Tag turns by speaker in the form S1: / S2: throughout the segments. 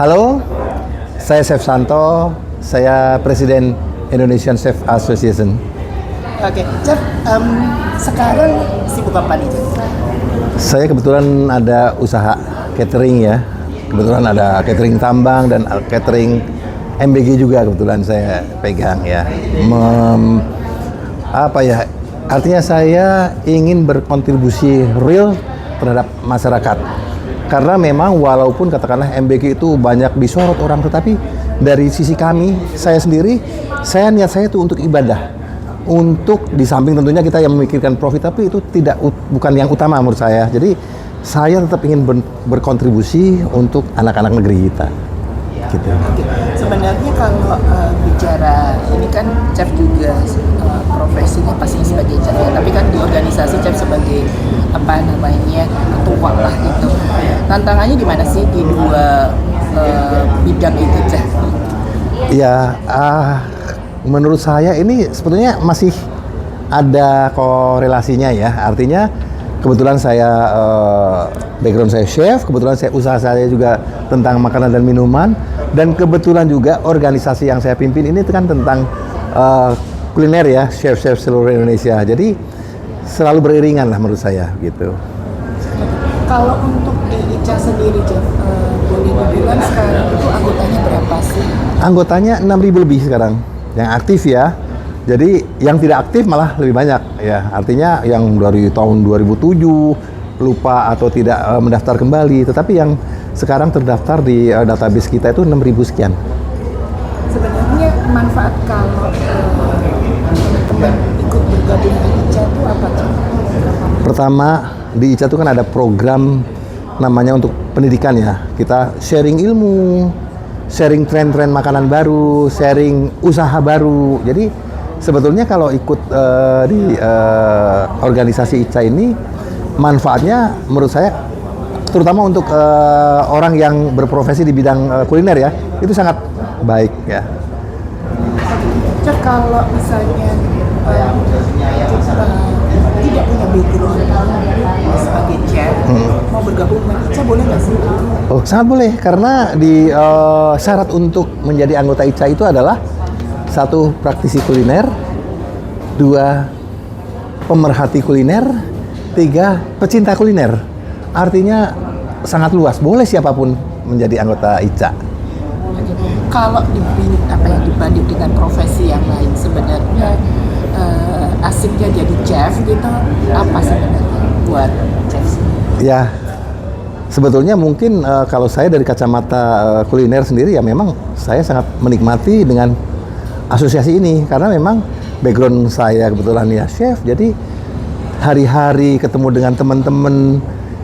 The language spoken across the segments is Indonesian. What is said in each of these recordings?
S1: Halo, saya Chef Santo, saya Presiden Indonesian Chef Association.
S2: Oke, Chef, sekarang sibuk apa nih, Chef?
S1: Saya kebetulan ada usaha catering ya. Kebetulan ada catering tambang dan catering MBG juga kebetulan saya pegang ya. Artinya saya ingin berkontribusi real terhadap masyarakat. Karena memang walaupun katakanlah MBG itu banyak disorot orang, tetapi dari sisi kami, saya sendiri, niat saya itu untuk ibadah. Untuk di samping tentunya kita yang memikirkan profit, tapi itu bukan yang utama menurut saya. Jadi saya tetap ingin berkontribusi untuk anak-anak negeri kita. Gitu.
S2: Oke. Sebenarnya kalau bicara ini kan Chef juga profesinya pastinya sebagai chef ya, tapi kan di organisasi Chef sebagai ketua lah gitu. Tantangannya di mana sih di dua bidang itu, Chef?
S1: Ya, menurut saya ini sebetulnya masih ada korelasinya ya. Artinya kebetulan saya background saya chef, kebetulan usaha saya juga tentang makanan dan minuman, dan kebetulan juga organisasi yang saya pimpin ini kan tentang kuliner ya, chef-chef seluruh Indonesia. Jadi selalu beriringan lah menurut saya gitu.
S2: Kalau untuk di ICA sendiri, Chef, boleh dibilang sekarang itu anggotanya berapa sih?
S1: Anggotanya 6.000 lebih sekarang yang aktif ya. Jadi yang tidak aktif malah lebih banyak ya. Artinya yang dari tahun 2007 lupa atau tidak mendaftar kembali, tetapi yang sekarang terdaftar di database kita itu 6.000 sekian.
S2: Sebenarnya manfaat kalau teman-teman ikut bergabung di ICA itu apa, Chef?
S1: Pertama, di ICA itu kan ada program namanya untuk pendidikan ya. Kita sharing ilmu, sharing tren-tren makanan baru, sharing usaha baru. Jadi sebetulnya kalau ikut di organisasi ICA ini, manfaatnya menurut saya terutama untuk orang yang berprofesi di bidang kuliner ya, itu sangat baik ya.
S2: Chef, kalau misalnya tidak punya background sebagai chef, mau bergabung dengan ICA boleh nggak sih?
S1: Oh, sangat boleh, karena di syarat untuk menjadi anggota ICA itu adalah 1. Praktisi kuliner, 2. Pemerhati kuliner, 3. Pecinta kuliner. Artinya sangat luas, boleh siapapun menjadi anggota ICA.
S2: Kalau dibanding dengan profesi yang lain, sebenarnya asiknya jadi chef gitu, apa sebenarnya buat chef?
S1: Ya, sebetulnya mungkin kalau saya dari kacamata kuliner sendiri ya memang saya sangat menikmati dengan asosiasi ini, karena memang background saya kebetulan ya chef, jadi hari-hari ketemu dengan teman-teman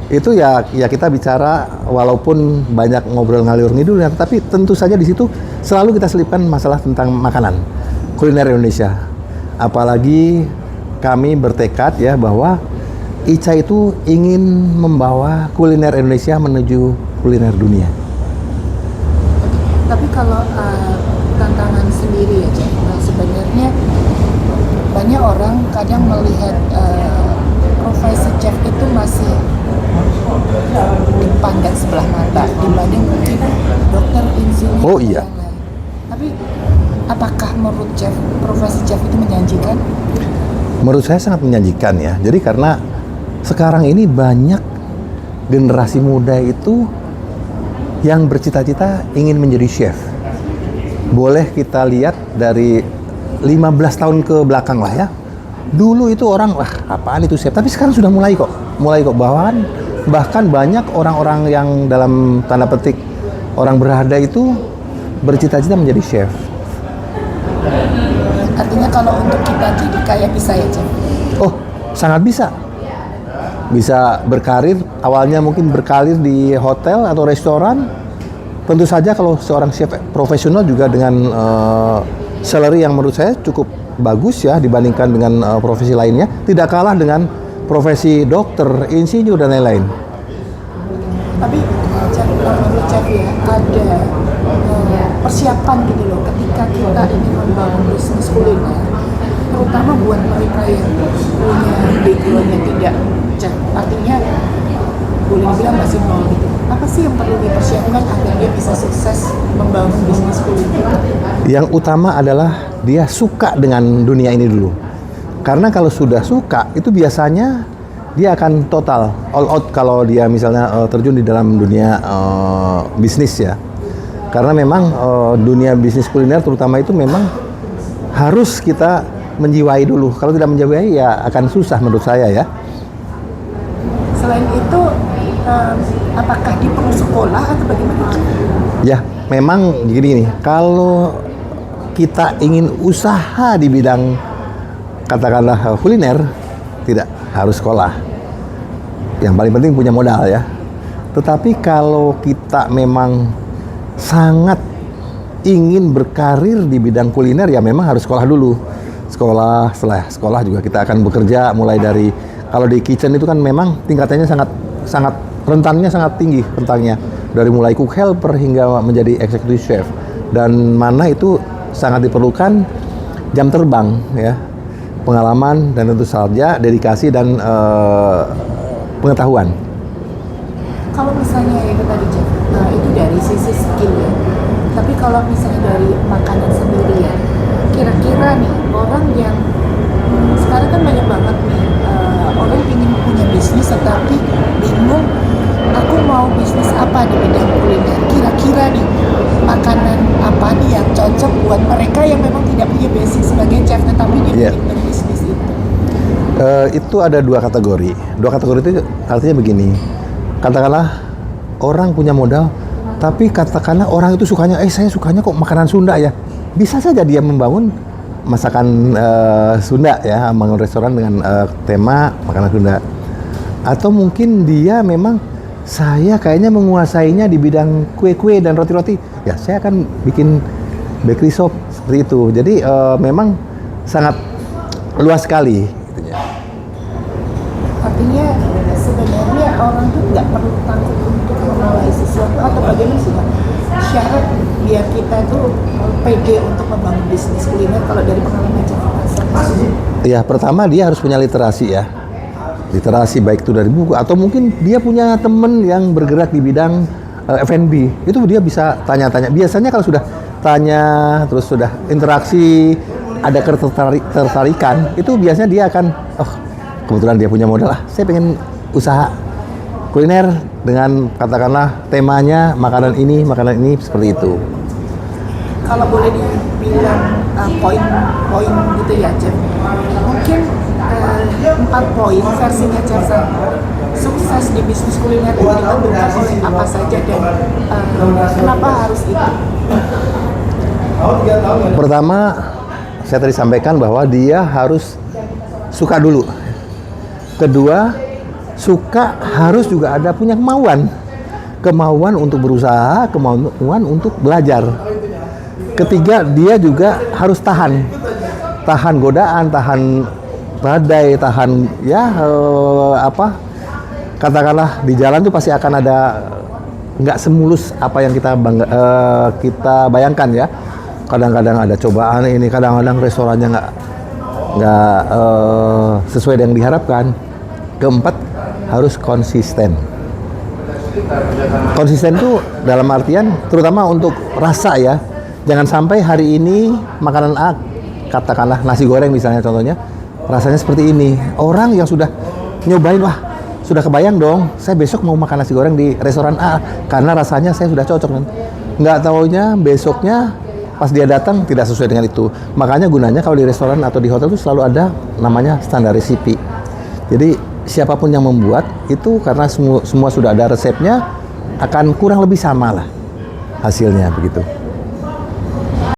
S1: itu ya kita bicara walaupun banyak ngobrol ngalur ngidul ya, tapi tentu saja di situ selalu kita selipkan masalah tentang makanan kuliner Indonesia. Apalagi kami bertekad ya bahwa ICA itu ingin membawa kuliner Indonesia menuju kuliner dunia.
S2: Tapi kalau tantangan sendiri ya, Chef, sebenarnya banyak orang kadang melihat profesi chef itu masih dipandang sebelah mata dibanding mungkin dokter, insinyur,
S1: Oh iya.
S2: yang lain. Tapi apakah menurut chef profesi chef itu menjanjikan?
S1: Menurut saya sangat menjanjikan ya. Jadi karena sekarang ini banyak generasi muda itu yang bercita-cita ingin menjadi chef. Boleh kita lihat dari 15 tahun ke belakang lah ya. Dulu itu orang, wah apaan itu chef? Tapi sekarang sudah mulai kok. Bahkan banyak orang-orang yang dalam tanda petik orang berada itu bercita-cita menjadi chef.
S2: Artinya kalau untuk kita jadi kaya bisa ya, Chef?
S1: Oh, sangat bisa. Bisa berkarir, awalnya mungkin berkarir di hotel atau restoran. Tentu saja kalau seorang chef profesional juga dengan salary yang menurut saya cukup bagus ya dibandingkan dengan profesi lainnya. Tidak kalah dengan profesi dokter, insinyur, dan lain-lain.
S2: Tapi menurut Chef ya, ada persiapan gitu loh ketika kita ingin membangun bisnis kuliner, terutama buat mereka yang punya background yang tidak Chef, artinya boleh dibilang masih nol gitu. Apa sih yang perlu dipersiapkan agar dia bisa sukses membangun bisnis kuliner?
S1: Yang utama adalah dia suka dengan dunia ini dulu. Karena kalau sudah suka, itu biasanya dia akan total all out kalau dia misalnya terjun di dalam dunia bisnis ya. Karena memang dunia bisnis kuliner terutama itu memang harus kita menjiwai dulu. Kalau tidak menjiwai ya akan susah menurut saya ya.
S2: Selain itu, apakah dia perlu sekolah atau bagaimana?
S1: Ya, memang gini nih. Kalau kita ingin usaha di bidang katakanlah kuliner, tidak harus sekolah. Yang paling penting punya modal ya. Tetapi kalau kita memang sangat ingin berkarir di bidang kuliner ya memang harus sekolah dulu. Setelah sekolah juga kita akan bekerja mulai dari, kalau di kitchen itu kan memang tingkatannya sangat rentannya sangat tinggi rentangnya, dari mulai cook helper hingga menjadi executive chef, dan mana itu sangat diperlukan jam terbang ya, pengalaman dan tentu saja dedikasi dan pengetahuan.
S2: Kalau misalnya itu tadi Jeff, itu dari sisi skill ya. Tapi kalau misalnya dari makanan sendiri ya, kira-kira nih orang yang sekarang kan banyak banget nih orang ingin punya bisnis tetapi bingung aku mau bisnis apa di bidang kuliner. Kira-kira nih makanan apa nih yang cocok buat mereka yang memang tidak punya basic sebagai chef tetapi dia ingin berbisnis itu?
S1: Itu ada dua kategori. Dua kategori itu artinya begini. Katakanlah orang punya modal, tapi katakanlah orang itu sukanya, saya sukanya kok makanan Sunda ya. Bisa saja dia membangun masakan Sunda ya, membangun restoran dengan tema makanan Sunda. Atau mungkin dia memang, saya kayaknya menguasainya di bidang kue-kue dan roti-roti. Ya, saya akan bikin bakery shop seperti itu. Jadi memang sangat luas sekali.
S2: Artinya sebenarnya orang tuh nggak perlu takut untuk memulai sesuatu atau bagaimana sih Pak? Syarat biar kita tuh pede untuk membangun bisnis kuliner kalau dari pengalaman Jeff.
S1: Ya, pertama dia harus punya literasi ya. Literasi baik itu dari buku atau mungkin dia punya teman yang bergerak di bidang F&B. Itu dia bisa tanya-tanya. Biasanya kalau sudah tanya terus sudah interaksi, ada ketertarikan, itu biasanya dia akan kebetulan dia punya modal, saya pengen usaha kuliner dengan katakanlah temanya makanan ini seperti itu.
S2: Kalau boleh dibilang poin-poin gitu ya Jeff, mungkin 4 poin versinya Jeff Santo sukses di bisnis kuliner itu ditentukan oleh apa saja dan kenapa harus itu?
S1: Pertama, saya tadi sampaikan bahwa dia harus suka dulu. Kedua, suka harus juga ada punya kemauan untuk berusaha, kemauan untuk belajar. Ketiga, dia juga harus tahan godaan, tahan badai, tahan katakanlah di jalan tuh pasti akan ada nggak semulus apa yang kita bayangkan ya. Kadang-kadang ada cobaan ini, kadang-kadang restorannya nggak sesuai dengan diharapkan. Keempat, harus konsisten. Konsisten itu dalam artian terutama untuk rasa ya. Jangan sampai hari ini makanan A, katakanlah nasi goreng misalnya contohnya, rasanya seperti ini. Orang yang sudah nyobain, wah sudah kebayang dong, saya besok mau makan nasi goreng di restoran A karena rasanya saya sudah cocok kan. Nggak taunya besoknya pas dia datang tidak sesuai dengan itu. Makanya gunanya kalau di restoran atau di hotel itu selalu ada namanya standar resipi. Jadi siapapun yang membuat itu karena semua sudah ada resepnya, akan kurang lebih sama lah hasilnya begitu.